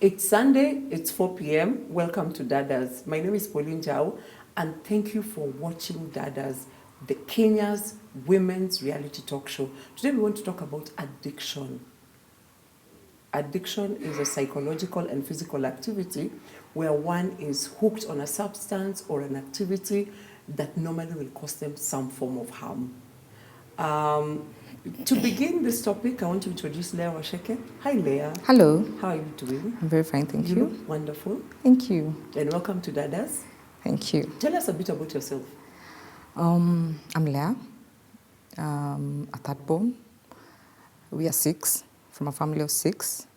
It's Sunday, it's 4 p.m. Welcome to Dada's. My name is Pauline Jao, and thank you for watching Dada's, the Kenya's women's reality talk show. Today we want to talk about addiction. Addiction is a psychological and physical activity where one is hooked on a substance or an activity that normally will cause them some form of harm. To begin this topic, I want to introduce Leah Wacheke. Hi, Leah. Hello. How are you doing? I'm very fine, thank you. You look wonderful. Thank you. And welcome to Dada's. Thank you. Tell us a bit about yourself. I'm Leah, a third born. We are 6, from a family of 6.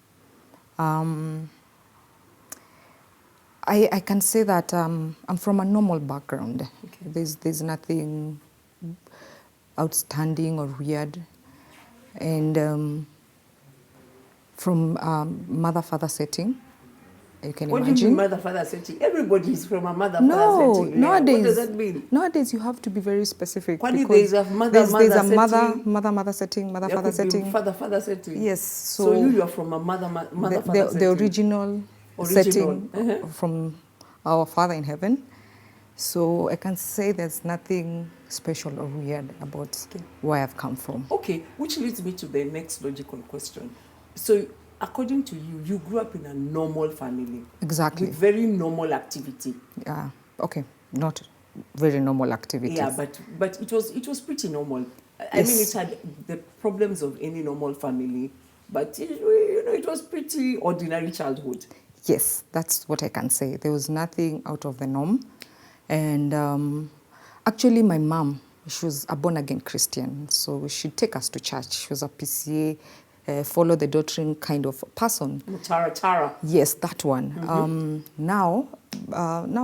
I can say that I'm from a normal background. Okay. There's nothing outstanding or weird. And from mother-father setting, you can imagine. What do you mean mother-father setting? Everybody is from a mother-father setting. Nowadays, what does that mean? Nowadays, you have to be very specific. There's a mother-mother setting. Mother-mother setting, mother-father setting. Father-father setting. Yes. So you are from a mother-father setting. The original setting from our Father in heaven. So I can say there's nothing special or weird about where I've come from. Okay, which leads me to the next logical question. So according to you, you grew up in a normal family. Exactly. With very normal activity. Yeah, okay, not very normal activities. Yeah, but it was pretty normal. I mean, it had the problems of any normal family, but it was pretty ordinary childhood. Yes, that's what I can say. There was nothing out of the norm. And actually, my mom, she was a born-again Christian, so she'd take us to church. She was a PCA, follow the doctrine kind of person. Tara. Yes, that one. Mm-hmm. Now,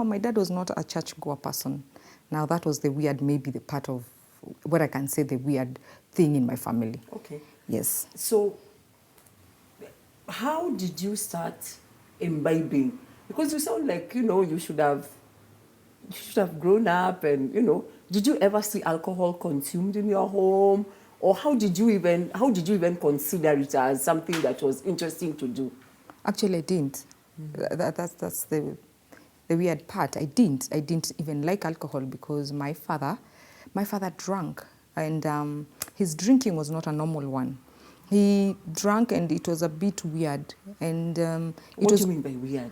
my dad was not a church-goer person. Now, that was maybe the part of what I can say the weird thing in my family. Okay. Yes. So, how did you start imbibing? Because you sound like, you should have grown up and, did you ever see alcohol consumed in your home? Or how did you even consider it as something that was interesting to do? Actually, I didn't. That's the weird part. I didn't even like alcohol because my father drank, and his drinking was not a normal one. He drank and it was a bit weird. And what do you mean by weird?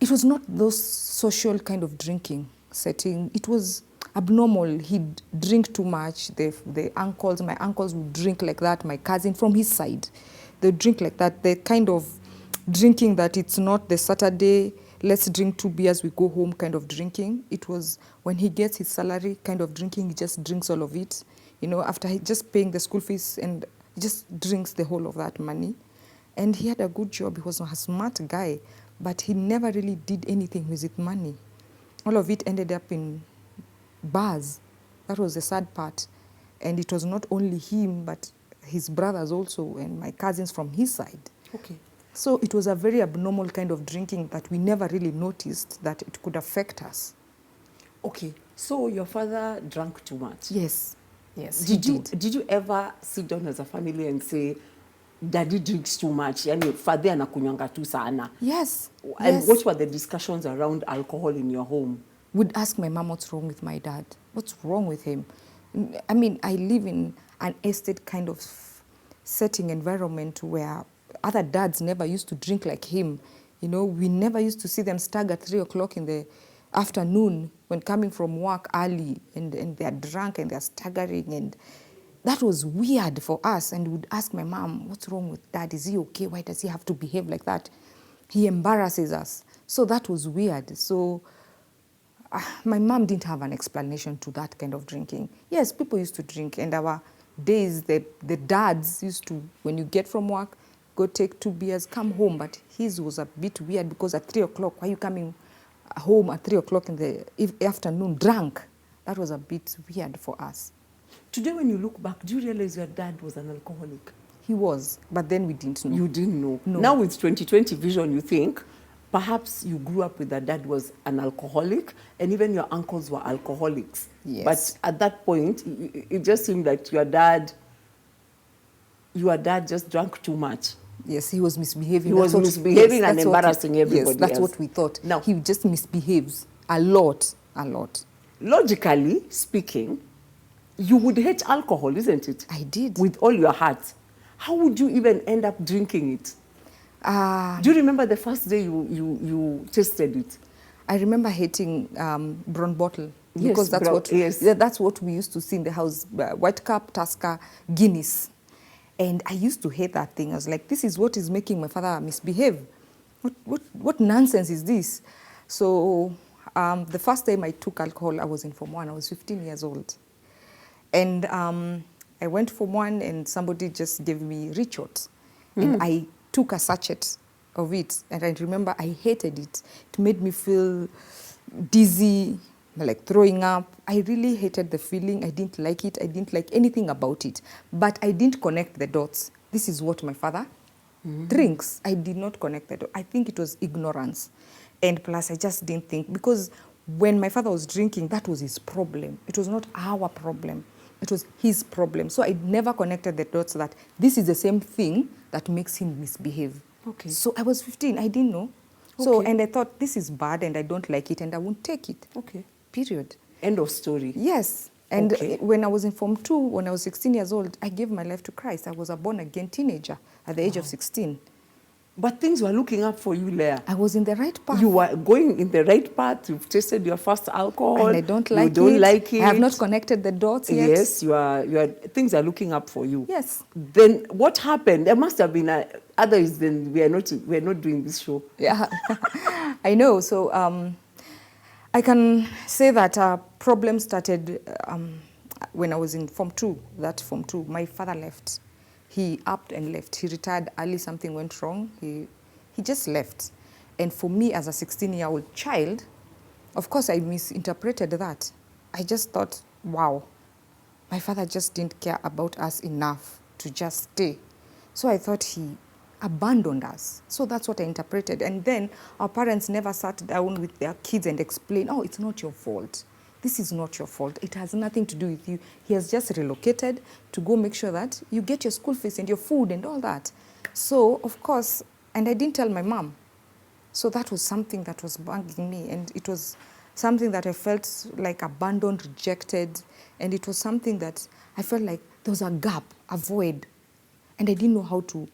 It was not those social kind of drinking setting. It was abnormal. He'd drink too much. My uncles would drink like that. My cousin from his side, they'd drink like that. The kind of drinking that it's not the Saturday, let's drink 2 beers, we go home kind of drinking. It was when he gets his salary kind of drinking, he just drinks all of it. After he just paying the school fees, and he just drinks the whole of that money. And he had a good job. He was a smart guy, but he never really did anything with his money. All of it ended up in bars. That was the sad part. And it was not only him, but his brothers also, and my cousins from his side. Okay. So it was a very abnormal kind of drinking that we never really noticed that it could affect us. Okay, so your father drank too much? Yes. Did you ever sit down as a family and say, Daddy drinks too much, yani father anakunywanga tu sana? Yes. And what were the discussions around alcohol in your home? Would ask my mom what's wrong with my dad. What's wrong with him? I mean, I live in an estate kind of setting environment where other dads never used to drink like him. We never used to see them stagger at 3 o'clock in the afternoon when coming from work early, and they're drunk and they're staggering, and that was weird for us. And would ask my mom, what's wrong with dad? Is he okay? Why does he have to behave like that? He embarrasses us. So that was weird. So my mom didn't have an explanation to that kind of drinking. Yes, people used to drink, and our days, the dads used to, when you get from work, go take 2 beers, come home. But his was a bit weird because at 3 o'clock, why are you coming home at 3 o'clock in the afternoon drunk? That was a bit weird for us. Today, when you look back, do you realize your dad was an alcoholic? He was, but then we didn't know. You didn't know? No. Now with 2020 vision, you think perhaps you grew up with a dad was an alcoholic, and even your uncles were alcoholics. Yes. But at that point, it just seemed like your dad just drank too much. Yes, he was misbehaving. He was misbehaving and that's what embarrassing everybody Yes, that's else. what we thought. Now- He just misbehaves a lot, a lot. Logically speaking, you would hate alcohol, isn't it? I did. With all your heart. How would you even end up drinking it? Do you remember the first day you tasted it? I remember hating brown bottle Yes, because that's brown- what yes. that's what we used to see in the house. White Cup, Tusker, Guinness, and I used to hate that thing. I was like, this is what is making my father misbehave. What nonsense is this? So the first time I took alcohol, I was in Form 1. I was 15 years old, and I went Form 1, and somebody just gave me Richot, and I took a sachet of it, and I remember I hated it. It made me feel dizzy, like throwing up. I really hated the feeling. I didn't like it. I didn't like anything about it. But I didn't connect the dots. This is what my father drinks. I did not connect the dots. I think it was ignorance. And plus, I just didn't think, because when my father was drinking, that was his problem. It was not our problem. It was his problem. So I never connected the dots that this is the same thing that makes him misbehave. Okay. So I was 15. I didn't know. So, Okay. and I thought, this is bad and I don't like it and I won't take it. Okay. Period. End of story. Yes. And Okay. when I was in Form 2, when I was 16 years old, I gave my life to Christ. I was a born-again teenager at the age of 16. But things were looking up for you, Leah. I was in the right path. You were going in the right path. You've tasted your first alcohol. And I don't like you don't it. like it. I have not connected the dots yet. Yes, you are. Things are looking up for you. Yes. Then what happened? There must have been others. Then we are not doing this show. Yeah, I know. So I can say that problem started when I was in Form 2. That Form 2, my father left. He upped and left. He retired early. Something went wrong. He just left. And for me, as a 16-year-old child, of course, I misinterpreted that. I just thought, wow, my father just didn't care about us enough to just stay. So I thought he abandoned us. So that's what I interpreted. And then our parents never sat down with their kids and explained, oh, it's not your fault. This is not your fault. It has nothing to do with you. He has just relocated to go make sure that you get your school fees and your food and all that. So, of course, and I didn't tell my mom. So that was something that was bugging me. And it was something that I felt like abandoned, rejected. And it was something that I felt like there was a gap, a void. And I didn't know how to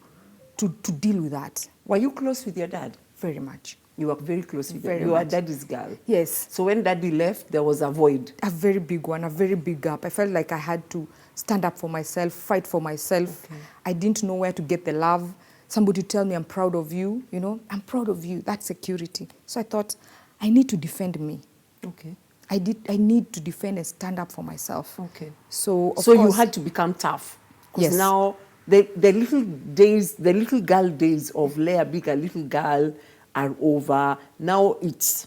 deal with that. Were you close with your dad? Very much. You were very close with Very him. You were much. daddy's girl. Yes. So when daddy left, there was a void. A very big one, a very big gap. I felt like I had to stand up for myself, fight for myself. Okay. I didn't know where to get the love. Somebody tell me I'm proud of you, you know, I'm proud of you, that's security. So I thought, I need to defend me. Okay. I need to defend and stand up for myself. Okay. So, of So course, you had to become tough. Because Yes. now the little girl days of Leah being a little girl are over. Now it's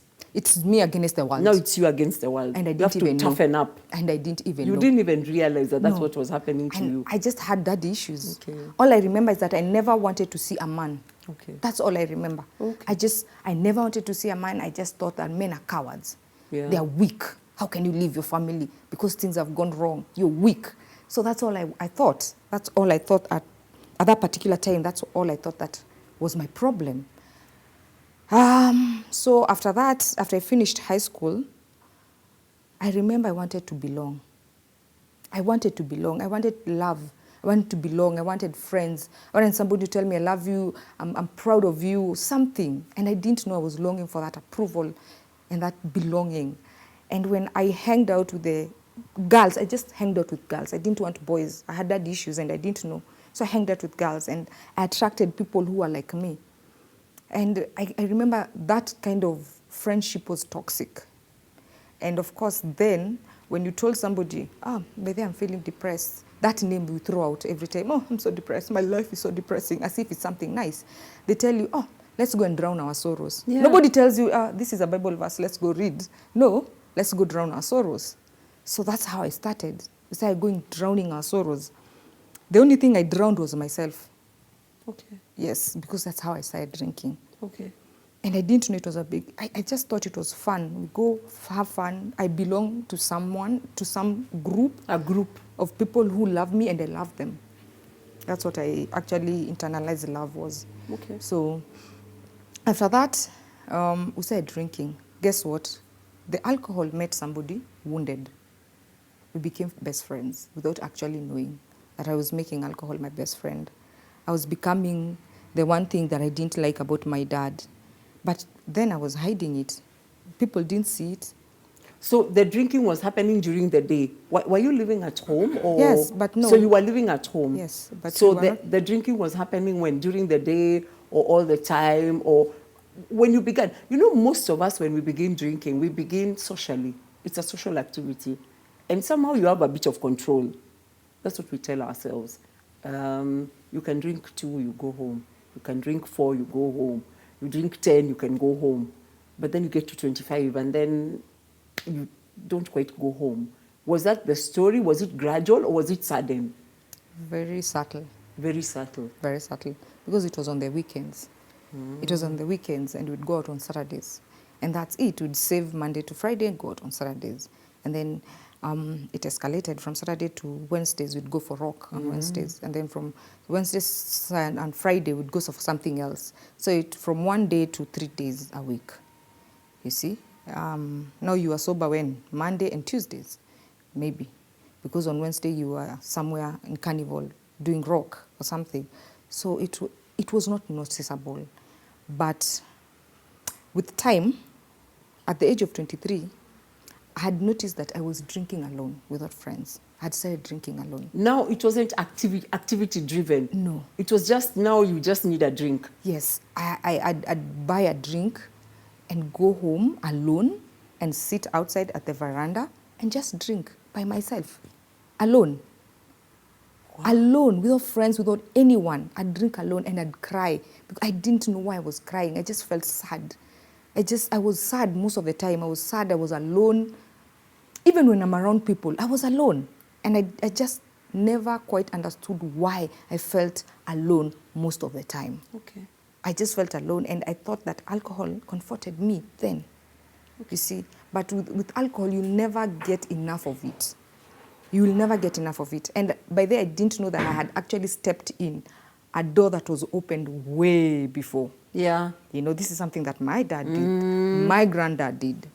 me against the world. you against the world. And I you have didn't to even know. toughen up. And I didn't even You know. didn't even realize that that's No. what was happening to And you. I just had daddy issues. Okay. All I remember is that I never wanted to see a man. Okay. That's all I remember. Okay. I never wanted to see a man. I just thought that men are cowards. Yeah. They are weak. How can you leave your family because things have gone wrong? You're weak. So that's all I thought. That's all I thought at that particular time. That's all I thought that was my problem. So after that, after I finished high school, I remember I wanted to belong. I wanted to belong. I wanted love. I wanted to belong. I wanted friends. I wanted somebody to tell me, I love you, I'm proud of you, something. And I didn't know I was longing for that approval and that belonging. And when I hanged out with the girls, I just hanged out with girls. I didn't want boys. I had daddy issues and I didn't know. So I hanged out with girls and I attracted people who were like me. And I remember that kind of friendship was toxic. And of course, then, when you told somebody, maybe I'm feeling depressed, that name we throw out every time. Oh, I'm so depressed. My life is so depressing, as if it's something nice. They tell you, oh, let's go and drown our sorrows. Yeah. Nobody tells you, this is a Bible verse, let's go read. No, let's go drown our sorrows. So that's how I started. I started going drowning our sorrows. The only thing I drowned was myself. Okay. Yes, because that's how I started drinking. Okay. And I didn't know it was a big, I just thought it was fun. We go have fun. I belong to someone, to some group. A group. Of people who love me and I love them. That's what I actually internalized love was. Okay. So after that, we started drinking. Guess what? The alcohol made somebody wounded. We became best friends without actually knowing that I was making alcohol my best friend. I was becoming the one thing that I didn't like about my dad. But then I was hiding it. People didn't see it. So the drinking was happening during the day. Were you living at home? Or? Yes, but no. So you were living at home? Yes, but so we were not. the drinking was happening when? During the day or all the time? Or when you began? You know, most of us, when we begin drinking, we begin socially. It's a social activity. And somehow you have a bit of control. That's what we tell ourselves. You can drink 2, you go home. You can drink 4, you go home. You drink 10, you can go home. But then you get to 25 and then you don't quite go home. Was that the story? Was it gradual or was it sudden? Very subtle. Very subtle. Very subtle. Because it was on the weekends. It was on the weekends and we'd go out on Saturdays. And that's it. We'd save Monday to Friday and go out on Saturdays. And then it escalated from Saturday to Wednesdays. We'd go for rock on Wednesdays. And then from Wednesdays and Friday, we'd go for something else. So it from 1 day to 3 days a week. You see? Now you are sober when? Monday and Tuesdays, maybe. Because on Wednesday you were somewhere in Carnival doing rock or something. So it was not noticeable. But with time, at the age of 23, I had noticed that I was drinking alone without friends. I had started drinking alone. Now it wasn't activity driven. No. It was just now you just need a drink. Yes, I'd buy a drink and go home alone and sit outside at the veranda and just drink by myself, alone. Wow. Alone, without friends, without anyone. I'd drink alone and I'd cry. Because I didn't know why I was crying. I just felt sad. I was sad most of the time. I was sad, I was alone. Even when I'm around people, I was alone. And I just never quite understood why I felt alone most of the time. Okay. I just felt alone, and I thought that alcohol comforted me then. Okay. You see, but with alcohol, you never get enough of it. You will never get enough of it. And by then, I didn't know that I had actually stepped in a door that was opened way before. Yeah. You know, this is something that my dad did, my granddad did,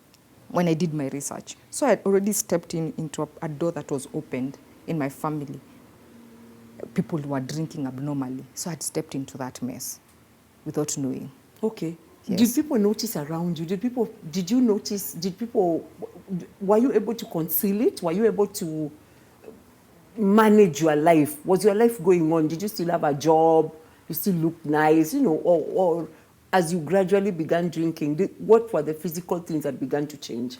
when I did my research. So I had already stepped into a door that was opened in my family. People were drinking abnormally. So I had stepped into that mess without knowing. Okay. Yes. Did people notice around you? Were you able to conceal it? Were you able to manage your life? Was your life going on? Did you still have a job? You still look nice, you know, or as you gradually began drinking, what were the physical things that began to change?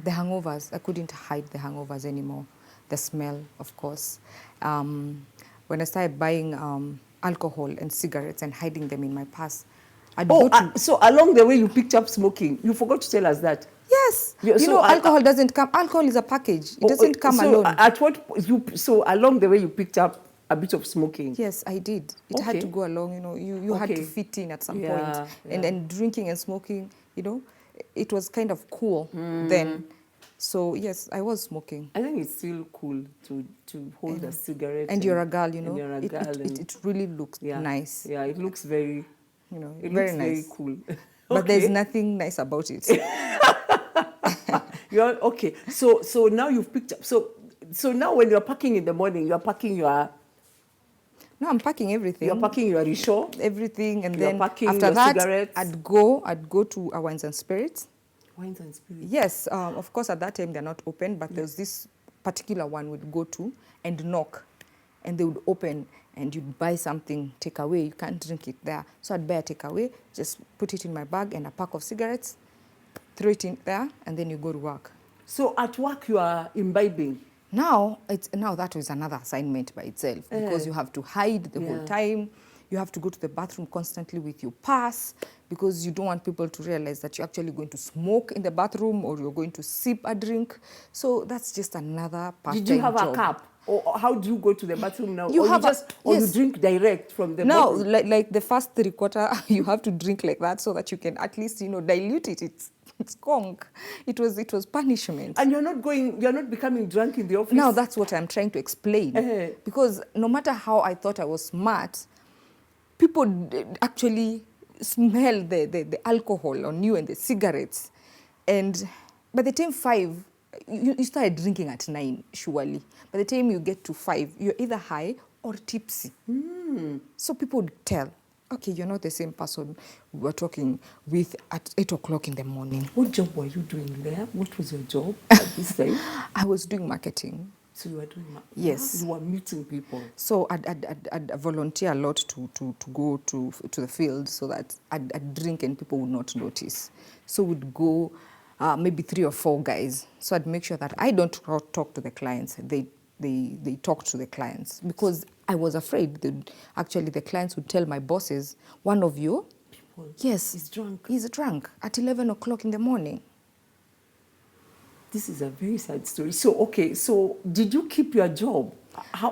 The hangovers, I couldn't hide the hangovers anymore. The smell, of course. When I started buying alcohol and cigarettes and hiding them in my purse, so along the way you picked up smoking. You forgot to tell us that. Yes. Alcohol doesn't come. Alcohol is a package. It doesn't come alone. So along the way you picked up a bit of smoking? Yes, I did. It had to go along, you know. You had to fit in at some point. And drinking and smoking, you know, it was kind of cool then. So, yes, I was smoking. I think it's still cool to hold a cigarette. And you're a girl, you know. You're a girl it really looks nice. Yeah, it looks very, you know, it very looks nice. very cool. But there's nothing nice about it. Okay. So now you've picked up. So now when you're packing in the morning, you're packing your... No, I'm packing everything. You're packing your risho? Everything. And you're then packing after your that, cigarettes? I'd go to our wines and spirits. Wines and spirits? Yes. Of course, at that time, they're not open, but there's this particular one we'd go to and knock. And they would open and you'd buy something, take away. You can't drink it there. So I'd buy a takeaway, just put it in my bag and a pack of cigarettes, throw it in there, and then you go to work. So at work, you are imbibing? Now that was another assignment by itself because you have to hide the whole time. You have to go to the bathroom constantly with your pass because you don't want people to realize that you're actually going to smoke in the bathroom or you're going to sip a drink. So that's just another part-time job. Did you have a cup? Or how do you go to the bathroom now? You you drink direct from the bottle? No, like the first 3/4, you have to drink like that so that you can at least, you know, dilute it. Skunk. It was punishment. And you're not becoming drunk in the office? Now that's what I'm trying to explain. Because no matter how I thought I was smart, people actually smell the alcohol on you and the cigarettes. And by the time 5, you started drinking at 9, surely. By the time you get to 5, you're either high or tipsy. So people would tell, okay, you're not the same person we were talking with at 8 o'clock in the morning. What job were you doing there? What was your job at this time? I was doing marketing. So you were doing Yes. You were meeting people. So I'd volunteer a lot to go to the field so that I'd drink and people would not notice. So we'd go maybe 3 or 4 guys. So I'd make sure that I don't talk to the clients. They talk to the clients because I was afraid that actually the clients would tell my bosses, one of you, People. yes, He's drunk. He's drunk at 11 o'clock in the morning. This is a very sad story. So, okay, so did you keep your job?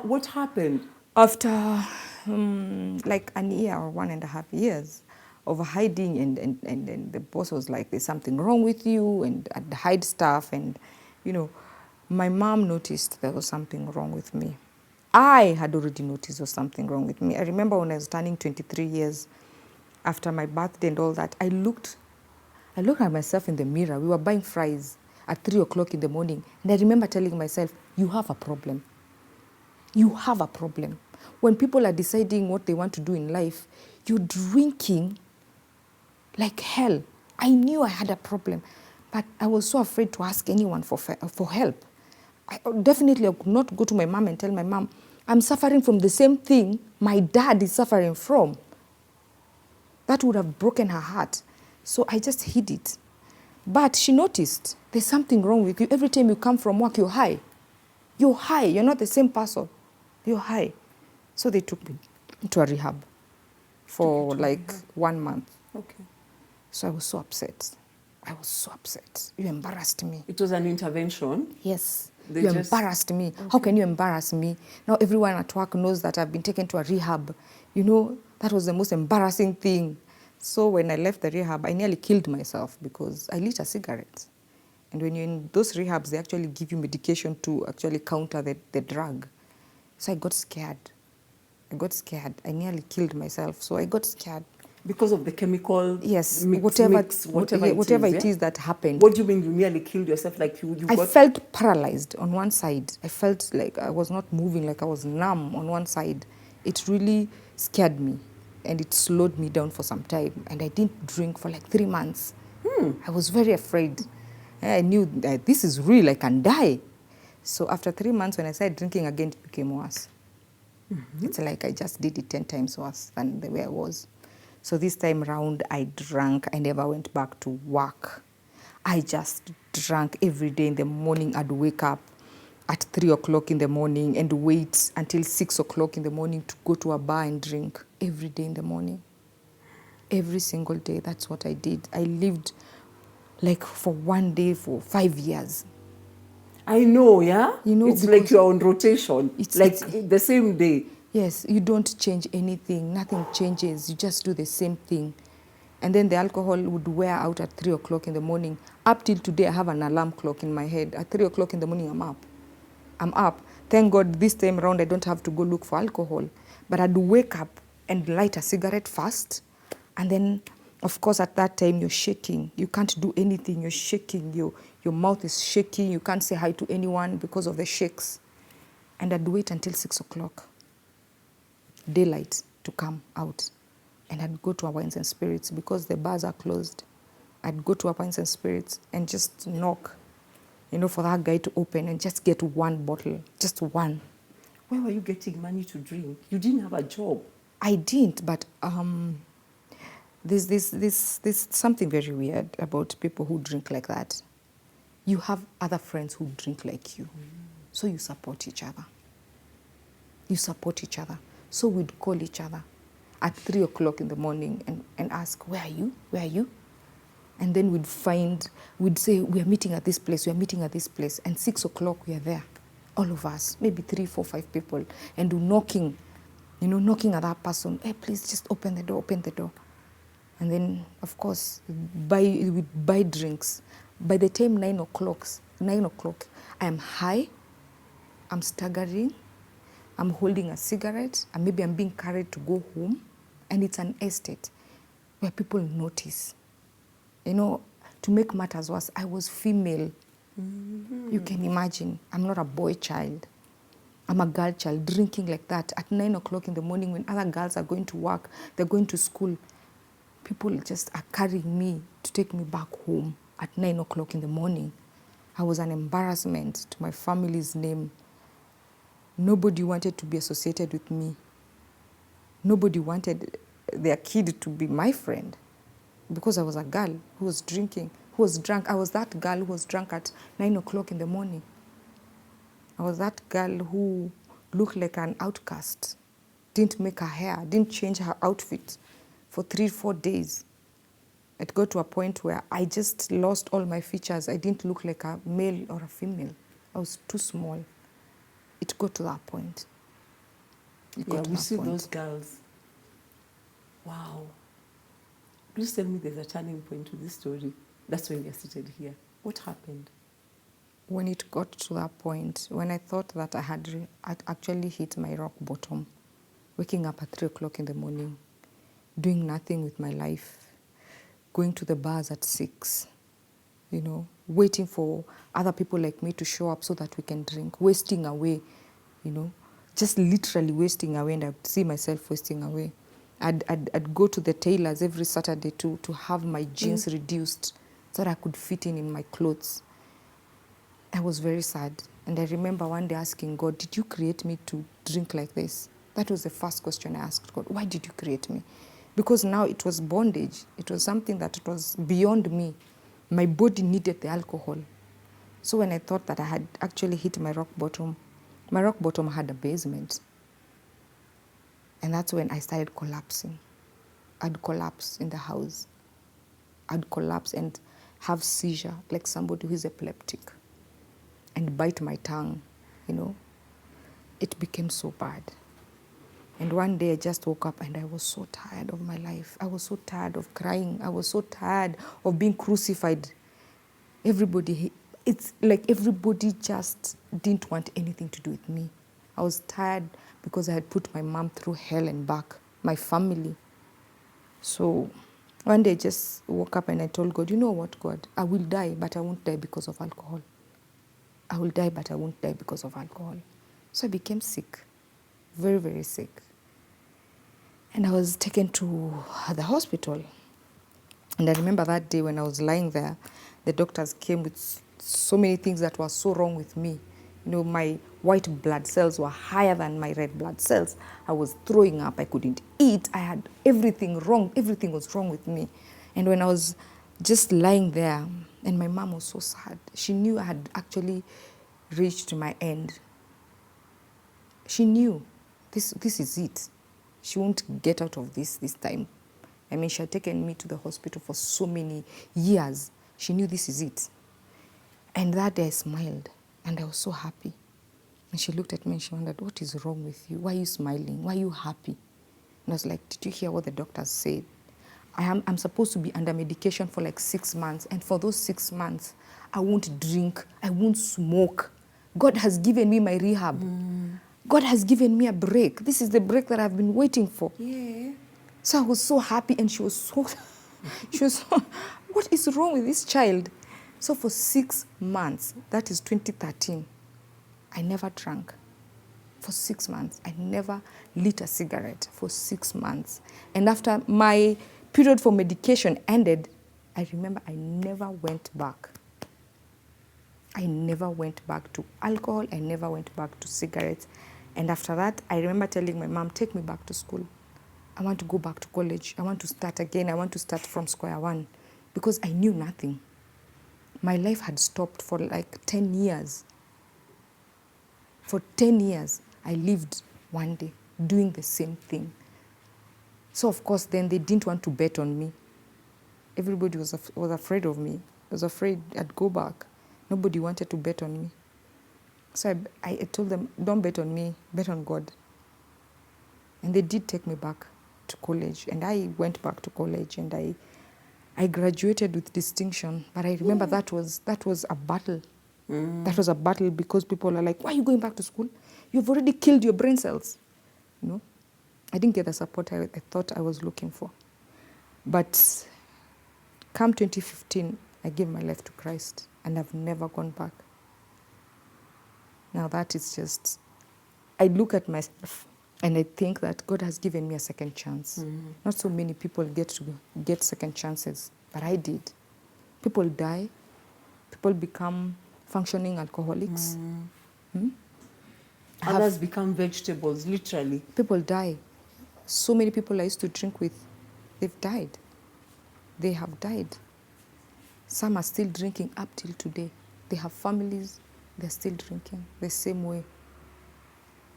What happened? After like an year or 1.5 years of hiding, and the boss was like, there's something wrong with you, and I'd hide stuff, and, you know, my mom noticed there was something wrong with me. I had already noticed there was something wrong with me. I remember when I was turning 23 years, after my birthday and all that, I looked at myself in the mirror. We were buying fries at 3 o'clock in the morning. And I remember telling myself, you have a problem. You have a problem. When people are deciding what they want to do in life, you're drinking like hell. I knew I had a problem, but I was so afraid to ask anyone for help. I definitely could not go to my mom and tell my mom, I'm suffering from the same thing my dad is suffering from. That would have broken her heart. So I just hid it. But she noticed, there's something wrong with you. Every time you come from work, you're high. You're high. You're not the same person. You're high. So they took me to a rehab for like 1 month. Okay. So I was so upset. I was so upset. You embarrassed me. It was an intervention? Yes. They you just- embarrassed me. Okay. How can you embarrass me? Now everyone at work knows that I've been taken to a rehab. You know, that was the most embarrassing thing. So when I left the rehab, I nearly killed myself because I lit a cigarette. And when you're in those rehabs, they actually give you medication to actually counter the drug. So I got scared. I nearly killed myself. So I got scared. Because of the chemical Yes, whatever it is that happened. What do you mean you nearly killed yourself? Like you I got... felt paralyzed on one side. I felt like I was not moving, like I was numb on one side. It really scared me and it slowed me down for some time. And I didn't drink for like 3 months. I was very afraid. I knew that this is real, I can die. So after 3 months, when I started drinking again, it became worse. It's like I just did it 10 times worse than the way I was. So this time round, I drank. I never went back to work. I just drank every day in the morning. I'd wake up at 3 o'clock in the morning and wait until 6 o'clock in the morning to go to a bar and drink every day in the morning. Every single day, that's what I did. I lived like for one day for 5 years. I know, yeah? You know, it's like you're on rotation. It's the same day. Yes, you don't change anything. Nothing changes. You just do the same thing. And then the alcohol would wear out at 3 o'clock in the morning. Up till today, I have an alarm clock in my head. At 3 o'clock in the morning, I'm up. I'm up. Thank God this time around, I don't have to go look for alcohol. But I'd wake up and light a cigarette first. And then, of course, at that time, you're shaking. You can't do anything. You're shaking. Your mouth is shaking. You can't say hi to anyone because of the shakes. And I'd wait until 6 o'clock. Daylight to come out, and I'd go to a wines and spirits because the bars are closed. I'd go to a wines and spirits and just knock, for that guy to open and just get one bottle, just one. Where were you getting money to drink? You didn't have a job. I didn't, but there's something very weird about people who drink like that. You have other friends who drink like you, so you support each other. So we'd call each other at 3 o'clock in the morning and ask, where are you? Where are you? And then we'd say, we are meeting at this place, And 6 o'clock, we are there, all of us, maybe 3, 4, 5 people, and knocking at that person. Hey, please just open the door. And then, of course, we'd buy drinks. By the time 9 o'clock, I am high, I'm staggering, I'm holding a cigarette, and maybe I'm being carried to go home. And it's an estate where people notice. You know, to make matters worse, I was female. You can imagine, I'm not a boy child. I'm a girl child, drinking like that at 9 o'clock in the morning when other girls are going to work, they're going to school. People just are carrying me to take me back home at 9 o'clock in the morning. I was an embarrassment to my family's name. Nobody wanted to be associated with me. Nobody wanted their kid to be my friend because I was a girl who was drinking, who was drunk. I was that girl who was drunk at 9 o'clock in the morning. I was that girl who looked like an outcast, didn't make her hair, didn't change her outfit for 3-4 days. It got to a point where I just lost all my features. I didn't look like a male or a female. I was too small. It got to that point. Yeah, we see those girls. Wow. Please tell me there's a turning point to this story. That's why we are seated here. What happened? When it got to that point, when I thought that I'd actually hit my rock bottom, waking up at 3 o'clock in the morning, doing nothing with my life, going to the bars at 6, you know, waiting for other people like me to show up so that we can drink, wasting away, you know, just literally wasting away, and I'd see myself wasting away. I'd go to the tailors every Saturday to have my jeans reduced so that I could fit in my clothes. I was very sad. And I remember one day asking God, did you create me to drink like this? That was the first question I asked God. Why did you create me? Because now it was bondage. It was something that was beyond me. My body needed the alcohol. So when I thought that I had actually hit my rock bottom had a basement. And that's when I started collapsing. I'd collapse in the house. I'd collapse and have seizure like somebody who is epileptic and bite my tongue, you know. It became so bad. And one day I just woke up and I was so tired of my life. I was so tired of crying. I was so tired of being crucified. It's like everybody just didn't want anything to do with me. I was tired because I had put my mom through hell and back, my family. So one day I just woke up and I told God, you know what, God, I will die, but I won't die because of alcohol. I will die, but I won't die because of alcohol. So I became sick, very, very sick. And I was taken to the hospital. And I remember that day when I was lying there, the doctors came with so many things that were so wrong with me. You know, my white blood cells were higher than my red blood cells. I was throwing up. I couldn't eat. I had everything wrong. Everything was wrong with me. And when I was just lying there, and my mom was so sad. She knew I had actually reached my end. She knew this is it. She won't get out of this time. I mean, she had taken me to the hospital for so many years. She knew this is it. And that day I smiled and I was so happy. And she looked at me and she wondered, what is wrong with you? Why are you smiling? Why are you happy? And I was like, did you hear what the doctors said? I'm supposed to be under medication for like 6 months. And for those 6 months, I won't drink. I won't smoke. God has given me my rehab. God has given me a break. This is the break that I've been waiting for. Yeah. So I was so happy and she was so, what is wrong with this child? So for 6 months, that is 2013, I never drank. For 6 months, I never lit a cigarette for 6 months. And after my period for medication ended, I remember I never went back. I never went back to alcohol. I never went back to cigarettes. And after that, I remember telling my mom, take me back to school. I want to go back to college. I want to start again. I want to start from square one. Because I knew nothing. My life had stopped for like 10 years. For 10 years, I lived one day doing the same thing. So of course, then they didn't want to bet on me. Everybody was afraid of me. I was afraid I'd go back. Nobody wanted to bet on me. So I told them, don't bet on me, bet on God. And they did take me back. to college, and I went back to college, and I graduated with distinction. But I remember that was a battle. That was a battle because people are like, why are you going back to school? You've already killed your brain cells. You know, I didn't get the support I thought I was looking for. But come 2015, I gave my life to Christ, and I've never gone back. Now that is just, I look at myself and I think that God has given me a second chance. Not so many people get second chances, but I did. People die. People become functioning alcoholics. Others become vegetables, literally. People die. So many people I used to drink with, they've died. They have died. Some are still drinking up till today. They have families, they're still drinking the same way.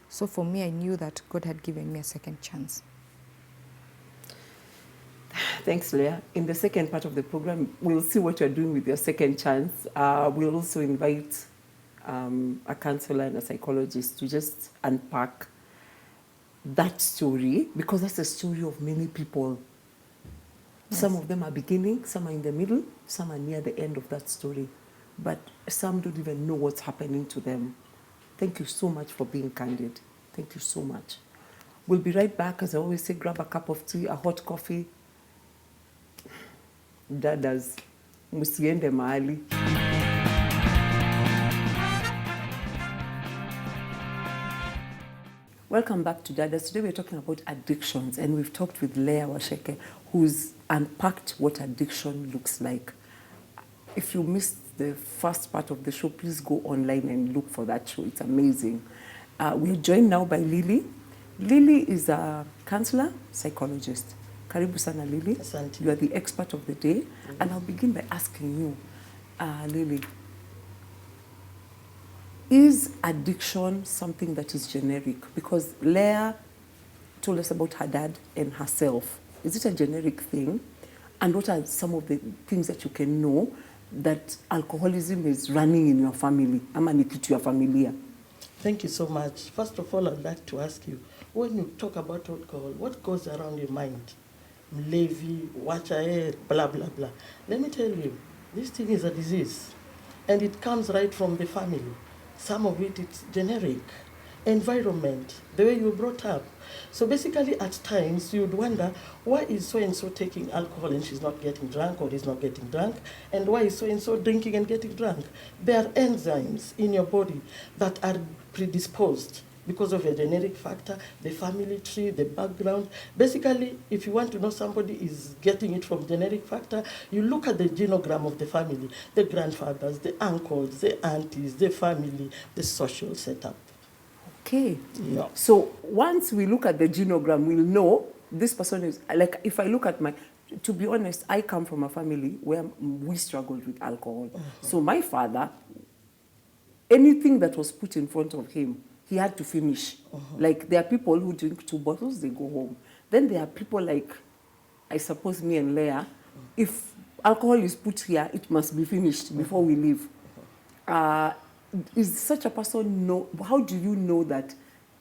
So for me, I knew that God had given me a second chance. Thanks, Leah. In the second part of the program, we'll see what you're doing with your second chance. We'll also invite a counselor and a psychologist to just unpack that story, because that's the story of many people. Yes. Some of them are beginning, some are in the middle, some are near the end of that story, but some don't even know what's happening to them. Thank you so much for being candid. Thank you so much. We'll be right back. As I always say, grab a cup of tea, a hot coffee. Dadas, musiende mahali. Welcome back to Dada. Today we're talking about addictions, and we've talked with Leah Wacheke, who's unpacked what addiction looks like. If you missed the first part of the show, please go online and look for that show. It's amazing. We're joined now by Lily. Lily is a counselor, psychologist. Karibu sana, Lily. Asante. You are the expert of the day. And I'll begin by asking you, Lily, is addiction something that is generic? Because Leah told us about her dad and herself. Is it a generic thing? And what are some of the things that you can know that alcoholism is running in your family? Ama ni kitu ya familia. Thank you so much. First of all, I'd like to ask you, when you talk about alcohol, what goes around your mind? Mlevi, wachae, blah, blah, blah. Let me tell you, this thing is a disease, and it comes right from the family. Some of it, it's generic. Environment, the way you were brought up. So basically, at times, you'd wonder, why is so-and-so taking alcohol and she's not getting drunk, or is not getting drunk? And why is so-and-so drinking and getting drunk? There are enzymes in your body that are predisposed because of a genetic factor, the family tree, the background. Basically, if you want to know somebody is getting it from genetic factor, you look at the genogram of the family, the grandfathers, the uncles, the aunties, the family, the social setup. Okay. Yeah. So once we look at the genogram, we'll know this person is, like, if I look at to be honest, I come from a family where we struggled with alcohol. So my father, anything that was put in front of him, he had to finish. Like, there are people who drink 2 bottles, they go home. Then there are people like, I suppose me and Leah, if alcohol is put here, it must be finished before we leave. Is such a person know? How do you know that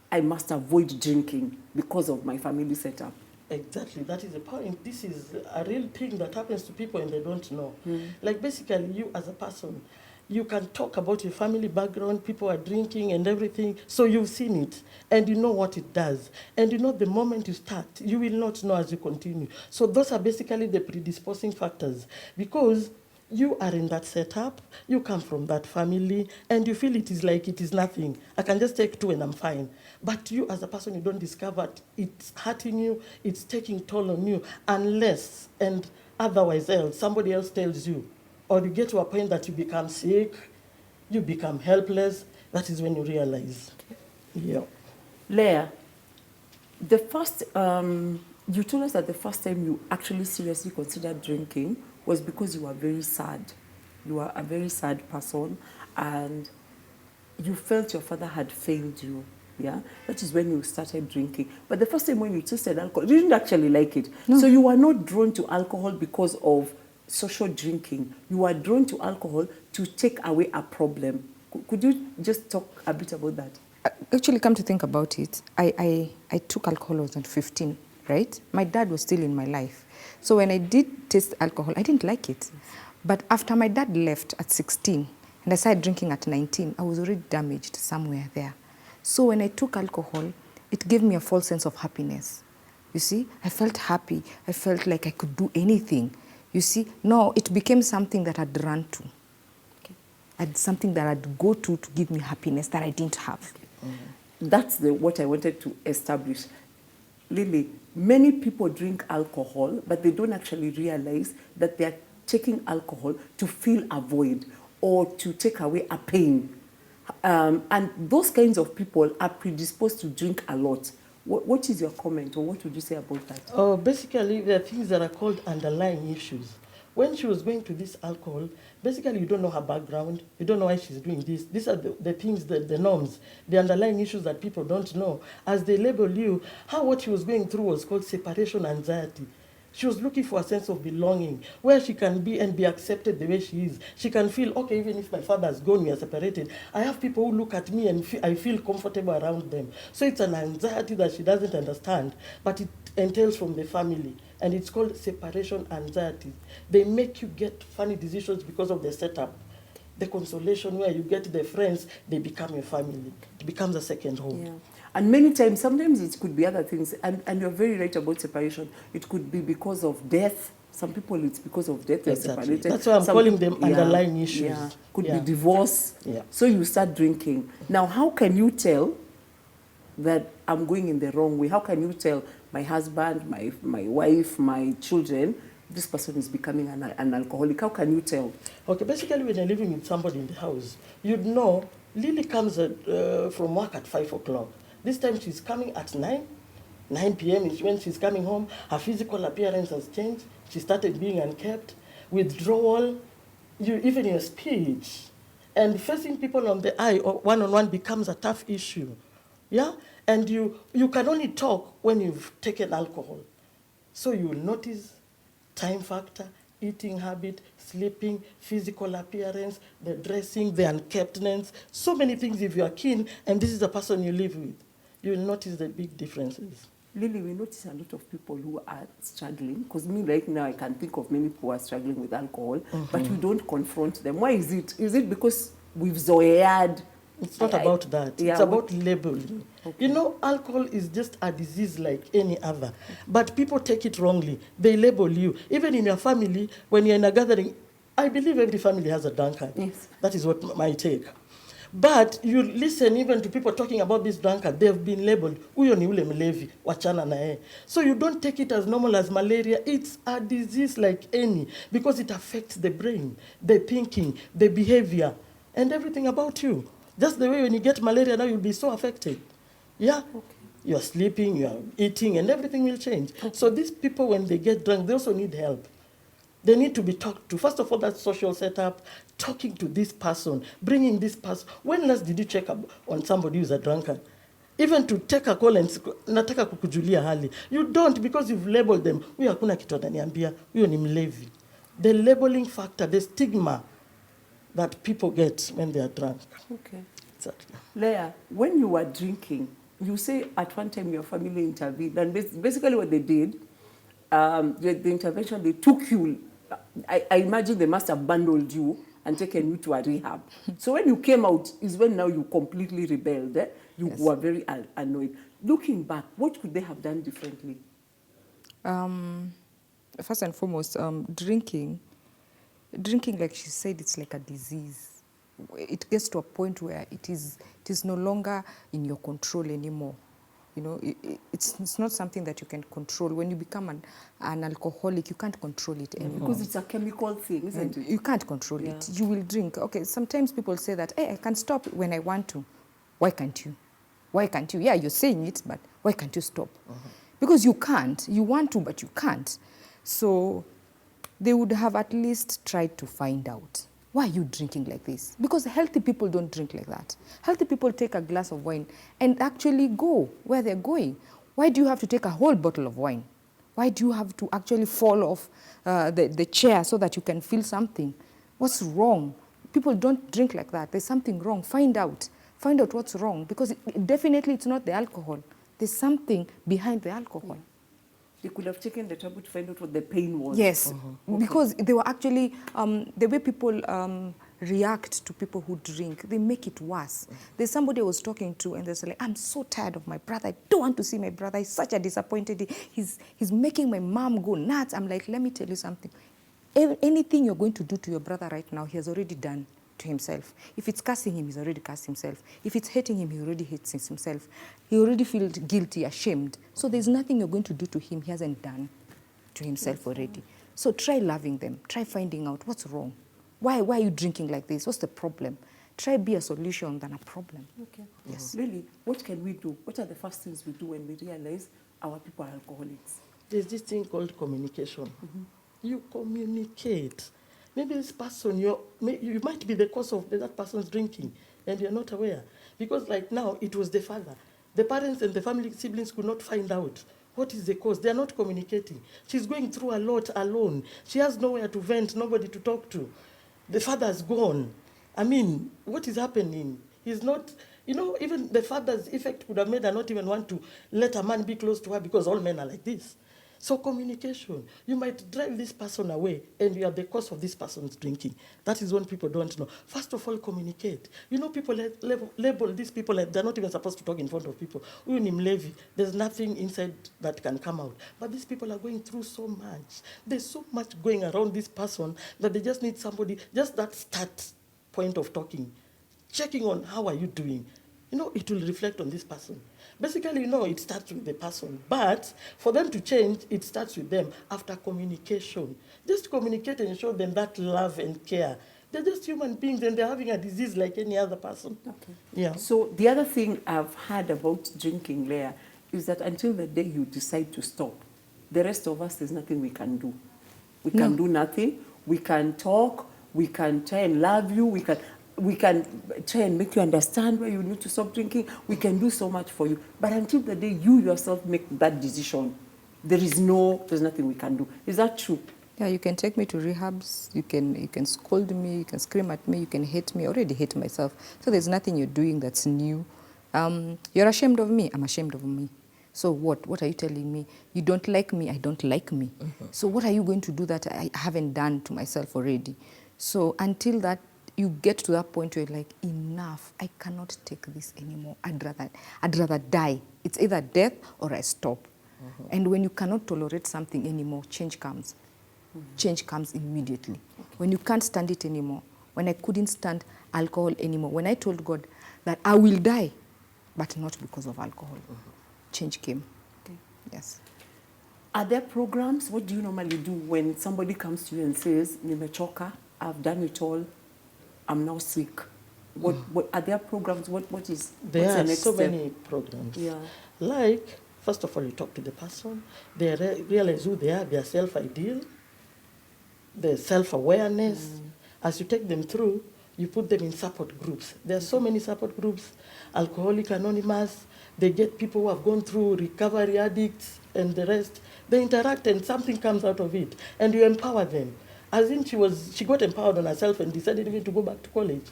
I must avoid drinking because of my family setup? Exactly, that is the point. This is a real thing that happens to people and they don't know. Like, basically, you as a person, you can talk about your family background, people are drinking and everything, so you've seen it, and you know what it does. And you know the moment you start, you will not know as you continue. So those are basically the predisposing factors, because you are in that setup, you come from that family, and you feel it is like it is nothing. I can just take 2 and I'm fine. But you as a person, you don't discover it's hurting you, it's taking toll on you, unless and otherwise else, somebody else tells you. Or you get to a point that you become sick, you become helpless. That is when you realize. Yeah. Leah, the first, you told us that the first time you actually seriously considered drinking was because you were very sad. You were a very sad person, and you felt your father had failed you. Yeah, that is when you started drinking. But the first time when you tasted alcohol, you didn't actually like it. No. So you were not drawn to alcohol because of social drinking. You were drawn to alcohol to take away a problem. Could you just talk a bit about that? Actually, come to think about it, I took alcohol when I was 15, right? My dad was still in my life. So when I did taste alcohol, I didn't like it. But after my dad left at 16 and I started drinking at 19, I was already damaged somewhere there. So when I took alcohol, it gave me a false sense of happiness. You see, I felt happy. I felt like I could do anything. You see, no, it became something that I'd run to. Okay. Something that I'd go to give me happiness that I didn't have. Okay. That's what I wanted to establish. Lily, many people drink alcohol, but they don't actually realize that they're taking alcohol to fill a void or to take away a pain. And those kinds of people are predisposed to drink a lot. What is your comment, or what would you say about that? Oh, basically, there are things that are called underlying issues. When she was going to this alcohol, basically you don't know her background, you don't know why she's doing this. These are the things, the norms, the underlying issues that people don't know. As they label you, what she was going through was called separation anxiety. She was looking for a sense of belonging, where she can be and be accepted the way she is. She can feel, okay, even if my father has gone, we are separated, I have people who look at me and I feel comfortable around them. So it's an anxiety that she doesn't understand, but it entails from the family. And it's called separation anxiety. They make you get funny decisions because of the setup. The consolation where you get the friends, they become your family. It becomes a second home. Yeah. And many times, sometimes it could be other things. And you're very right about separation. It could be because of death. Some people, it's because of death. They're Exactly. separated. That's why I'm calling them underlying issues. Yeah. Could be divorce. Yeah. So you start drinking. Now, how can you tell that I'm going in the wrong way? How can you tell my husband, my wife, my children, this person is becoming an alcoholic? How can you tell? Okay, basically when you're living with somebody in the house, you'd know Lily comes from work at 5 o'clock. This time she's coming at 9 p.m. is when she's coming home. Her physical appearance has changed. She started being unkept, withdrawal, even your speech. And facing people on the eye or one-on-one becomes a tough issue. Yeah? And you can only talk when you've taken alcohol. So you will notice time factor, eating habit, sleeping, physical appearance, the dressing, the unkeptness, so many things if you are keen, and this is the person you live with. You will notice the big differences. Lily, we notice a lot of people who are struggling, because me right now I can think of many people who are struggling with alcohol, but we don't confront them. Why is it? Is it because we've zoead? It's not about that. Yeah, it's about labeling. Okay. You know, alcohol is just a disease like any other. But people take it wrongly. They label you. Even in your family, when you're in a gathering, I believe every family has a drunkard. Yes. That is what my take. But you listen even to people talking about this drunkard, they've been labeled, uyo ni ule mlevi, wachana na yeye. So you don't take it as normal as malaria. It's a disease like any, because it affects the brain, the thinking, the behavior, and everything about you. Just the way when you get malaria now, you'll be so affected. Yeah? Okay. You're sleeping, you're eating, and everything will change. Okay. So these people, when they get drunk, they also need help. They need to be talked to. First of all, that social setup, talking to this person, bringing this person. When last did you check up on somebody who's a drunkard? Even to take a call and nataka kukujulia hali. You don't, because you've labeled them. Huyo hakuna kitu ananiambia, huyo ni mlevi. The labeling factor, the stigma that people get when they are drunk. Okay. Exactly. Leah, when you were drinking, you say at one time your family intervened, and basically what they did, the intervention, they took you. I imagine they must have bundled you and taken you to a rehab. So when you came out is when now you completely rebelled. Eh? You Yes. were very annoyed. Looking back, what could they have done differently? First and foremost, drinking, like she said, it's like a disease. It gets to a point where it is no longer in your control anymore. You know, it's not something that you can control. When you become an alcoholic, you can't control it anymore. Because it's a chemical thing, isn't it? You can't control it. You will drink. Okay, sometimes people say that, hey, I can stop when I want to. Why can't you? Why can't you? Yeah, you're saying it, but why can't you stop? Because you can't. You want to, but you can't. So they would have at least tried to find out, why are you drinking like this? Because healthy people don't drink like that. Healthy people take a glass of wine and actually go where they're going. Why do you have to take a whole bottle of wine? Why do you have to actually fall off the chair so that you can feel something? What's wrong? People don't drink like that. There's something wrong. Find out. Find out what's wrong. Because definitely it's not the alcohol. There's something behind the alcohol. They could have taken the trouble to find out what the pain was. Yes, because they were actually, the way people react to people who drink, they make it worse. There's somebody I was talking to and they're like, I'm so tired of my brother. I don't want to see my brother. He's such a disappointed. He's making my mom go nuts. I'm like, let me tell you something. Anything you're going to do to your brother right now, he has already done to himself. If it's cursing him, he's already cursed himself. If it's hating him, he already hates himself. He already feels guilty, ashamed. So there's nothing you're going to do to him he hasn't done to himself already. So try loving them. Try finding out what's wrong. Why are you drinking like this? What's the problem? Try be a solution than a problem. Okay. Yes. Really, what can we do? What are the first things we do when we realize our people are alcoholics? There's this thing called communication. You communicate. Maybe this person, you might be the cause of that person's drinking, and you're not aware. Because like now, it was the father. The parents and the family siblings could not find out what is the cause. They're not communicating. She's going through a lot alone. She has nowhere to vent, nobody to talk to. The father's gone. I mean, what is happening? He's not, even the father's effect could have made her not even want to let a man be close to her because all men are like this. So communication. You might drive this person away and you are the cause of this person's drinking. That is when people don't know. First of all, communicate. People label these people like they're not even supposed to talk in front of people. There's nothing inside that can come out. But these people are going through so much. There's so much going around this person that they just need somebody, just that start point of talking, checking on how are you doing. It will reflect on this person. Basically, it starts with the person. But for them to change, it starts with them after communication. Just communicate and show them that love and care. They're just human beings and they're having a disease like any other person. Okay. Yeah. So the other thing I've heard about drinking, Leah, is that until the day you decide to stop, the rest of us, there's nothing we can do. We can do nothing. We can talk. We can try and love you. We can try and make you understand why you need to stop drinking. We can do so much for you. But until the day you yourself make that decision, there's nothing we can do. Is that true? Yeah, you can take me to rehabs. You can scold me. You can scream at me. You can hate me. I already hate myself. So there's nothing you're doing that's new. You're ashamed of me. I'm ashamed of me. So what? What are you telling me? You don't like me. I don't like me. So what are you going to do that I haven't done to myself already? So until that you get to that point where you're like, enough, I cannot take this anymore. I'd rather die. It's either death or I stop. And when you cannot tolerate something anymore, change comes. Change comes immediately. When you can't stand it anymore, when I couldn't stand alcohol anymore, when I told God that I will die, but not because of alcohol, change came. Okay. Yes. Are there programs? What do you normally do when somebody comes to you and says, Nimechoka, I've done it all, I'm now sick? What are there programs? What's There the are next so step? many programs. Yeah. Like, first of all, you talk to the person. They realize who they are, their self-ideal, their self-awareness. As you take them through, you put them in support groups. There are so many support groups. Alcoholic Anonymous, they get people who have gone through recovery addicts and the rest. They interact and something comes out of it. And you empower them. As in she got empowered on herself and decided even to go back to college.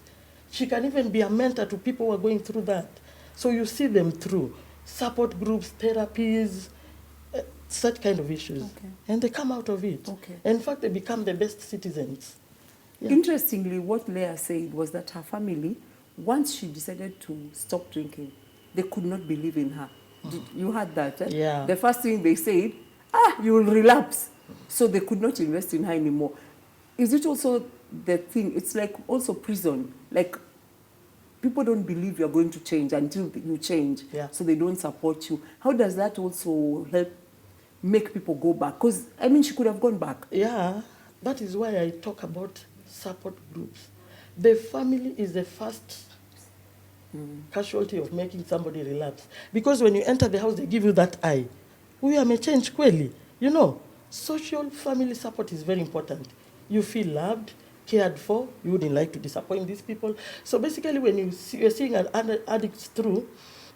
She can even be a mentor to people who are going through that. So you see them through support groups, therapies, such kind of issues. Okay. And they come out of it. Okay. And in fact, they become the best citizens. Yeah. Interestingly, what Leah said was that her family, once she decided to stop drinking, they could not believe in her. You heard that? Eh? Yeah. The first thing they said, you will relapse. So they could not invest in her anymore. Is it also the thing? It's like also prison. Like people don't believe you're going to change until you change. Yeah. So they don't support you. How does that also help make people go back? Because, she could have gone back. Yeah, that is why I talk about support groups. The family is the first casualty of making somebody relapse. Because when you enter the house, they give you that eye. We are change kweli. Social family support is very important. You feel loved, cared for. You wouldn't like to disappoint these people. So basically, when you're seeing an addict through,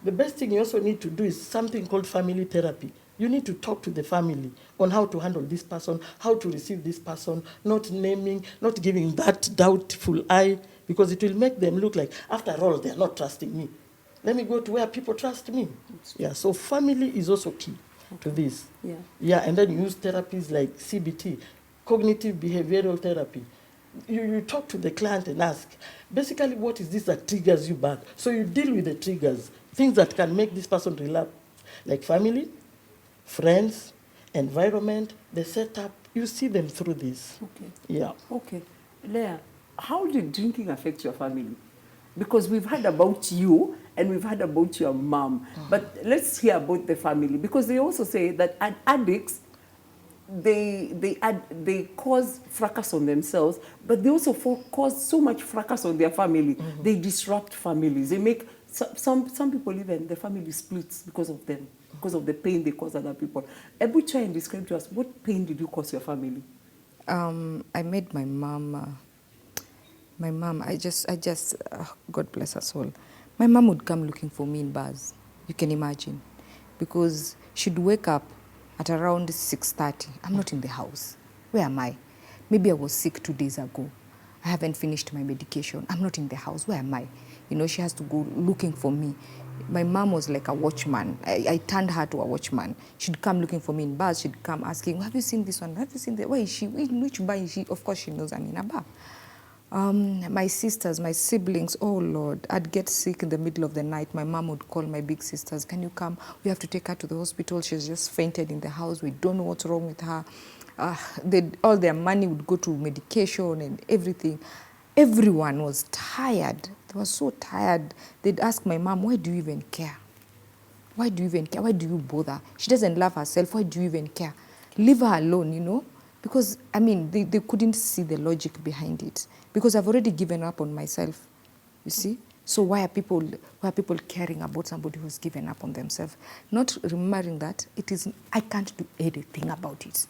the best thing you also need to do is something called family therapy. You need to talk to the family on how to handle this person, how to receive this person, not naming, not giving that doubtful eye, because it will make them look like, after all, they're not trusting me. Let me go to where people trust me. Yeah, so family is also key. to this. Yeah. Yeah, and then you use therapies like CBT, cognitive behavioral therapy. You talk to the client and ask, basically, what is this that triggers you back? So you deal with the triggers, things that can make this person relapse, like family, friends, environment, the setup. You see them through this. Okay. Yeah. Okay. Leah, how did drinking affect your family? Because we've heard about you and we've heard about your mom. But let's hear about the family. Because they also say that addicts, they cause fracas on themselves, but they also cause so much fracas on their family. They disrupt families. They make some people, even the family splits because of them, because of the pain they cause other people. Ebu, try and describe to us, what pain did you cause your family? I made my mom, God bless her soul. My mom would come looking for me in bars, you can imagine, because she'd wake up at around 6:30. I'm not in the house. Where am I? Maybe I was sick 2 days ago. I haven't finished my medication. I'm not in the house. Where am I? You know, she has to go looking for me. My mom was like a watchman. I turned her to a watchman. She'd come looking for me in bars. She'd come asking, have you seen this one? Have you seen that? Where is she? In which bar is she? Of course, she knows I'm in a bar. My sisters, my siblings, oh Lord, I'd get sick in the middle of the night. My mom would call my big sisters, can you come? We have to take her to the hospital. She's just fainted in the house. We don't know what's wrong with her. All their money would go to medication and everything. Everyone was tired. They were so tired. They'd ask my mom, why do you even care? Why do you even care? Why do you bother? She doesn't love herself. Why do you even care? Leave her alone, you know? Because, I mean, they couldn't see the logic behind it. Because I've already given up on myself, you see? So why are people caring about somebody who's given up on themselves? Not remembering that I can't do anything about it.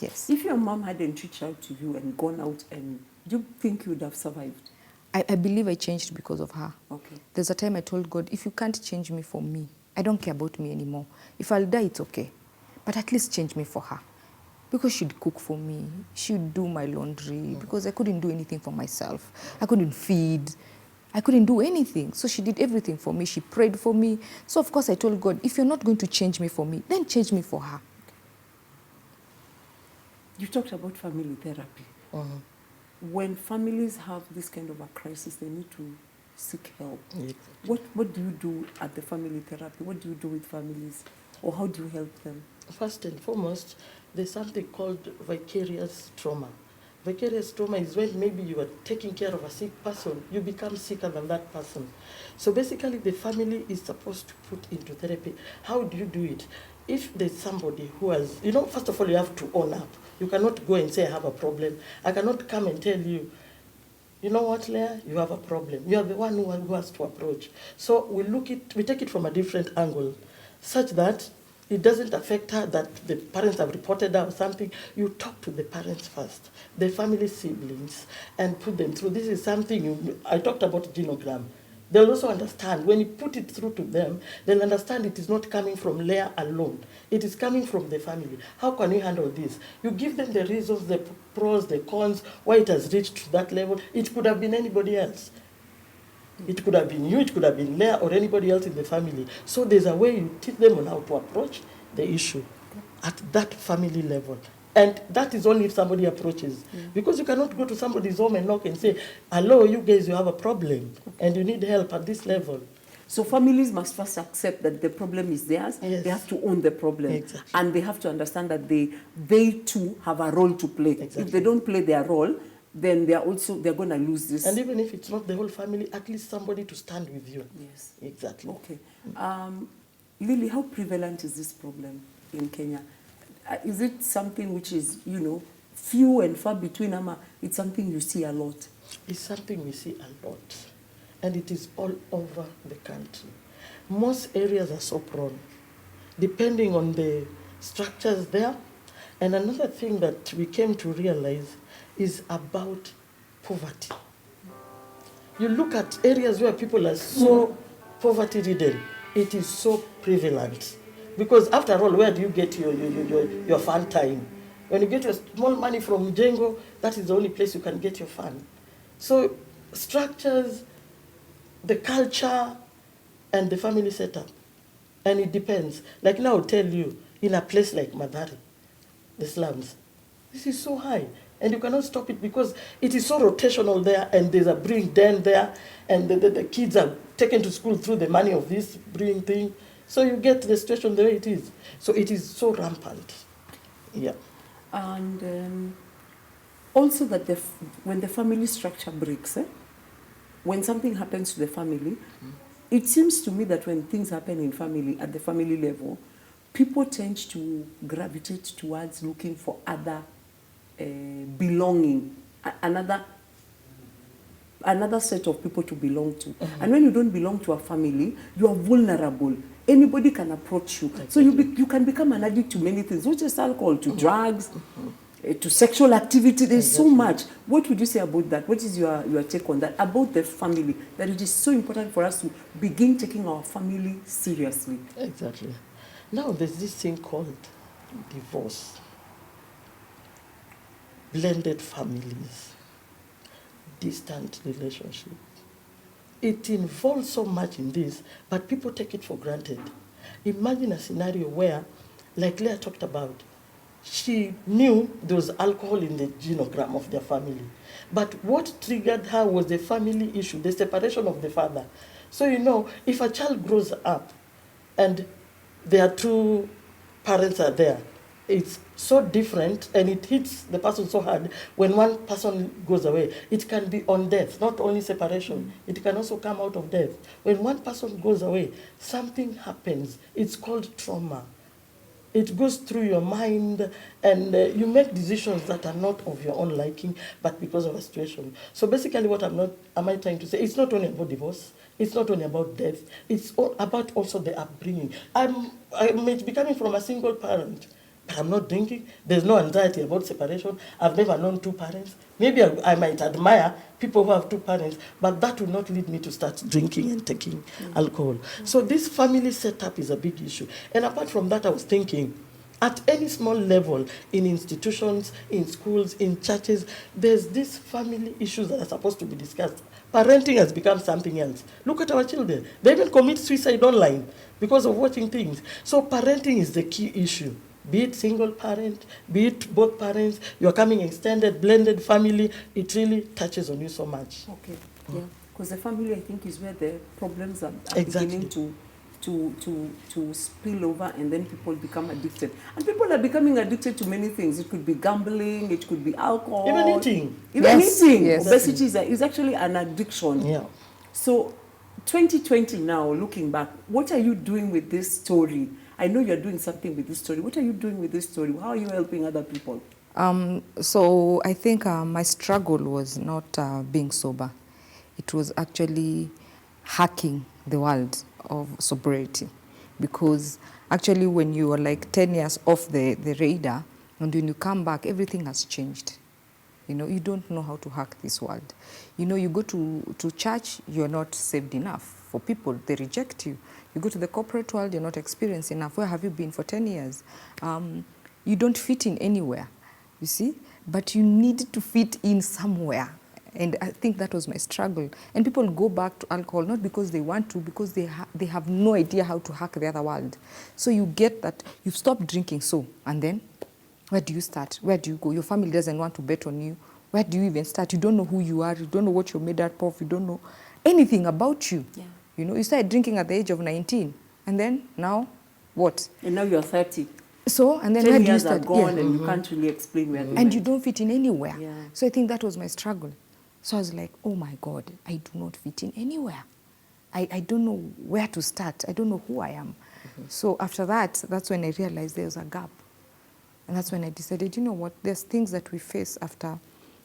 Yes. If your mom hadn't reached out to you and gone out, and do you think you would have survived? I believe I changed because of her. Okay. There's a time I told God, if you can't change me for me, I don't care about me anymore. If I'll die, it's okay. But at least change me for her. Because she'd cook for me, she'd do my laundry, because I couldn't do anything for myself. I couldn't feed, I couldn't do anything. So she did everything for me, she prayed for me. So of course I told God, if you're not going to change me for me, then change me for her. You talked about family therapy. When families have this kind of a crisis, they need to seek help. Exactly. What do you do at the family therapy? What do you do with families? Or how do you help them? First and foremost, there's something called vicarious trauma. Vicarious trauma is when maybe you are taking care of a sick person, you become sicker than that person. So basically the family is supposed to put into therapy. How do you do it? If there's somebody who has, first of all, you have to own up. You cannot go and say, I have a problem. I cannot come and tell you, you know what, Leah, you have a problem. You are the one who has to approach. So we take it from a different angle, such that it doesn't affect her that the parents have reported her or something. You talk to the parents first, the family siblings, and put them through. This is something I talked about genogram. They'll also understand. When you put it through to them, they'll understand it is not coming from Leah alone. It is coming from the family. How can you handle this? You give them the reasons, the pros, the cons, why it has reached to that level. It could have been anybody else. It could have been you, it could have been Leah or anybody else in the family. So there's a way you teach them on how to approach the issue at that family level. And that is only if somebody approaches. Because you cannot go to somebody's home and knock and say, hello, you guys, you have a problem and you need help at this level. So families must first accept that the problem is theirs. Yes. They have to own the problem. Exactly. And they have to understand that they too have a role to play. Exactly. If they don't play their role, then they're going to lose this. And even if it's not the whole family, at least somebody to stand with you. Yes. Exactly. Okay. Lily, how prevalent is this problem in Kenya? Is it something which is, few and far between, Ama? It's something you see a lot? It's something we see a lot. And it is all over the country. Most areas are so prone, depending on the structures there. And another thing that we came to realize is about poverty. You look at areas where people are so poverty-ridden, it is so prevalent. Because after all, where do you get your fun time? When you get your small money from Jengo, that is the only place you can get your fun. So structures, the culture, and the family setup. And it depends. Like now I'll tell you, in a place like Madari, the slums. This is so high. And you cannot stop it because it is so rotational there, and there's a brewing den there, and the kids are taken to school through the money of this brewing thing. So you get the situation the way it is. So it is so rampant. Yeah. And also that when the family structure breaks, when something happens to the family, it seems to me that when things happen in family, at the family level, people tend to gravitate towards looking for other belonging, another set of people to belong to. And when you don't belong to a family, you are vulnerable. Anybody can approach you. Exactly. So you can become an addict to many things, not just alcohol, to drugs, to sexual activity. There's so much. What would you say about that? What is your take on that, about the family, that it is so important for us to begin taking our family seriously? Exactly. Now there's this thing called divorce. Blended families, distant relationship. It involves so much in this, but people take it for granted. Imagine a scenario where, like Leah talked about, she knew there was alcohol in the genogram of their family. But what triggered her was the family issue, the separation of the father. So, if a child grows up and their two parents are there, it's so different, and it hits the person so hard when one person goes away. It can be on death, not only separation. It can also come out of death. When one person goes away, something happens. It's called trauma. It goes through your mind, and you make decisions that are not of your own liking, but because of a situation. So basically what am I trying to say, it's not only about divorce, it's not only about death, it's about also the upbringing. I may be coming from a single parent, but I'm not drinking. There's no anxiety about separation. I've never known two parents. Maybe I might admire people who have two parents, but that will not lead me to start drinking and taking alcohol. So this family setup is a big issue. And apart from that, I was thinking, at any small level, in institutions, in schools, in churches, there's these family issues that are supposed to be discussed. Parenting has become something else. Look at our children. They even commit suicide online because of watching things. So parenting is the key issue. Be it single parent, be it both parents, you're coming extended, blended family, it really touches on you so much. Okay, yeah. Because the family, I think, is where the problems are beginning to spill over, and then people become addicted. And people are becoming addicted to many things. It could be gambling, it could be alcohol. Even eating. Eating. Yes. Obesity is actually an addiction. Yeah. So 2020 now, looking back, what are you doing with this story? I know you're doing something with this story. What are you doing with this story? How are you helping other people? So I think my struggle was not being sober. It was actually hacking the world of sobriety. Because actually when you are like 10 years off the radar, and when you come back, everything has changed. You don't know how to hack this world. You go to church, you're not saved enough. For people, they reject you. You go to the corporate world, you're not experienced enough. Where have you been for 10 years? You don't fit in anywhere, you see? But you need to fit in somewhere. And I think that was my struggle. And people go back to alcohol, not because they want to, because they have no idea how to hack the other world. So you get that, you've stopped drinking, and then where do you start? Where do you go? Your family doesn't want to bet on you. Where do you even start? You don't know who you are. You don't know what you're made up of. You don't know anything about you. Yeah. You started drinking at the age of 19. And then, now, what? And now you're 30. So, and then where do you start? 10 years are gone, and you can't really explain where they And you don't fit in anywhere. Yeah. So I think that was my struggle. So I was like, oh my God, I do not fit in anywhere. I don't know where to start. I don't know who I am. So after that, that's when I realized there was a gap. And that's when I decided, you know what, there's things that we face after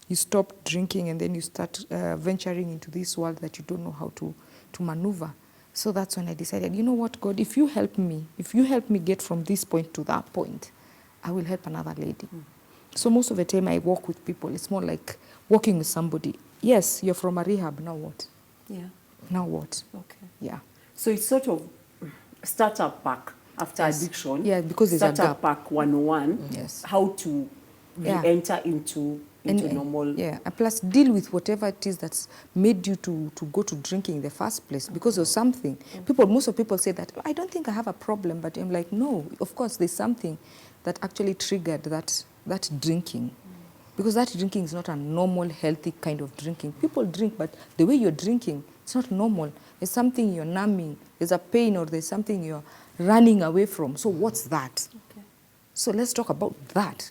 you stop drinking and then you start venturing into this world that you don't know how to maneuver. So that's when I decided, you know what, God, if you help me get from this point to that point, I will help another lady. So most of the time I walk with people. It's more like walking with somebody. Yes, you're from a rehab, now what? Yeah. Now what? Okay. Yeah. So it's sort of startup pack after addiction. Yeah, because there's a startup gap. pack 101. Yes. How to re-enter into into normal. Yeah, and plus deal with whatever it is that's made you to go to drinking in the first place because of something. Most of people say that, I don't think I have a problem, but I'm like, no, of course there's something that actually triggered that drinking. Because that drinking is not a normal, healthy kind of drinking. People drink, but the way you're drinking, it's not normal. There's something you're numbing, there's a pain, or there's something you're running away from. So what's that? Okay. So let's talk about that.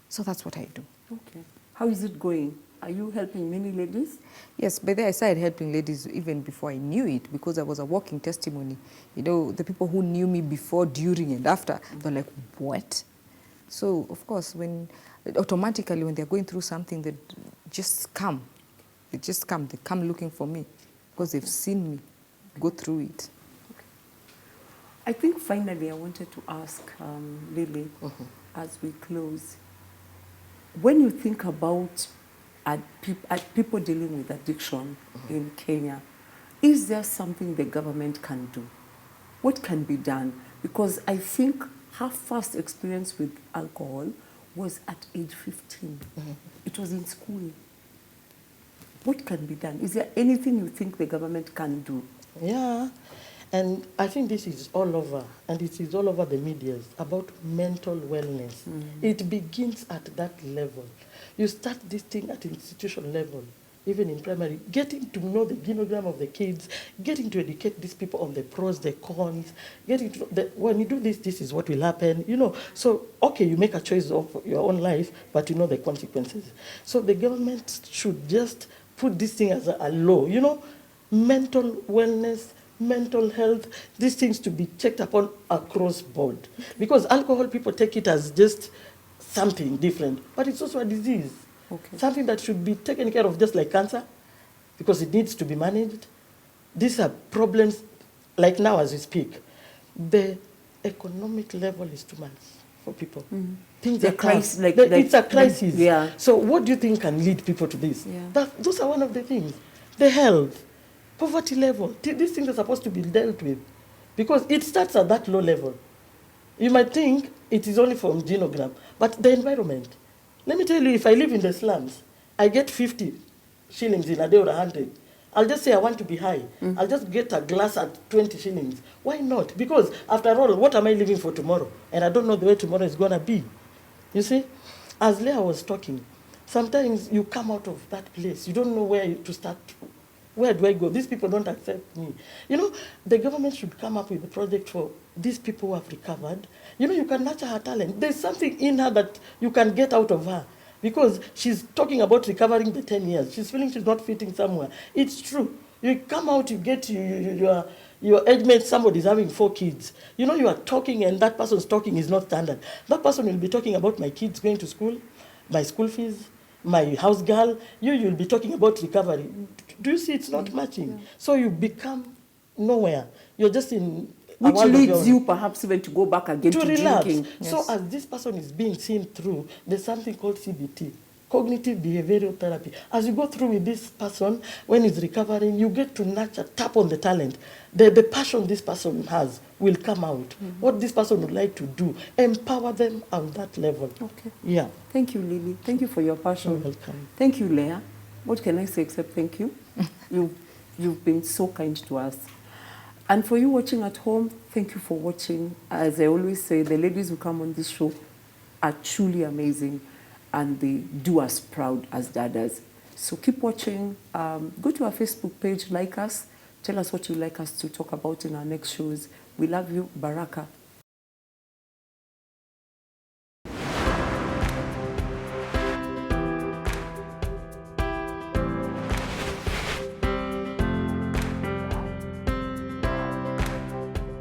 So that's what I do. Okay. How is it going? Are you helping many ladies? Yes, by then I started helping ladies even before I knew it, because I was a walking testimony. You know, the people who knew me before, during, and after, they're like, what? So, of course, automatically when they're going through something, they just come. They just come. They come looking for me because they've seen me go through it. I think finally I wanted to ask Lily, as we close, when you think about people dealing with addiction in Kenya, is there something the government can do? What can be done? Because I think her first experience with alcohol was at age 15. It was in school. What can be done? Is there anything you think the government can do? Yeah, and I think this is all over, and it is all over the media, about mental wellness. It begins at that level. You start this thing at institution level, even in primary, getting to know the genogram of the kids, getting to educate these people on the pros, the cons, getting to know when you do this, this is what will happen, you know. So, okay, you make a choice of your own life, but you know the consequences. So the government should just put this thing as a law, you know, mental wellness, mental health, these things to be checked upon across board. Because alcohol, people take it as just something different, but it's also a disease. Okay. Something that should be taken care of just like cancer, because it needs to be managed. These are problems, like now as we speak, the economic level is too much for people. Things are tough. It's a crisis. Yeah. So what do you think can lead people to this? Yeah. Those are one of the things. The health, poverty level, these things are supposed to be dealt with, because it starts at that low level. You might think it is only from genogram, but the environment. Let me tell you, if I live in the slums, I get 50 shillings in a day or 100. I'll just say I want to be high. I'll just get a glass at 20 shillings. Why not? Because after all, what am I living for tomorrow? And I don't know the way tomorrow is going to be. You see, as Leah was talking, sometimes you come out of that place. You don't know where to start. Where do I go? These people don't accept me. You know, the government should come up with a project for these people who have recovered. You know, you can nurture her talent. There's something in her that you can get out of her, because she's talking about recovering the 10 years. She's feeling she's not fitting somewhere. It's true. You come out, you get your age mate, somebody's having 4 kids. You know, you are talking and that person's talking is not standard. That person will be talking about my kids going to school, my school fees, my house girl. You'll be talking about recovery. Do you see it's not matching? Yeah. So you become nowhere. You're just in which leads you perhaps even to go back again to relapse. Drinking. Yes. So as this person is being seen through, there's something called CBT, cognitive behavioral therapy. As you go through with this person, when he's recovering, you get to nurture, tap on the talent. The passion this person has will come out. What this person would like to do, empower them on that level. Okay. Yeah. Thank you, Lily. Thank you for your passion. You're welcome. Thank you, Leah. What can I say except thank you? You've been so kind to us. And for you watching at home, thank you for watching. As I always say, the ladies who come on this show are truly amazing, and they do us proud as Dadas. So keep watching. Go to our Facebook page, like us. Tell us what you'd like us to talk about in our next shows. We love you. Baraka.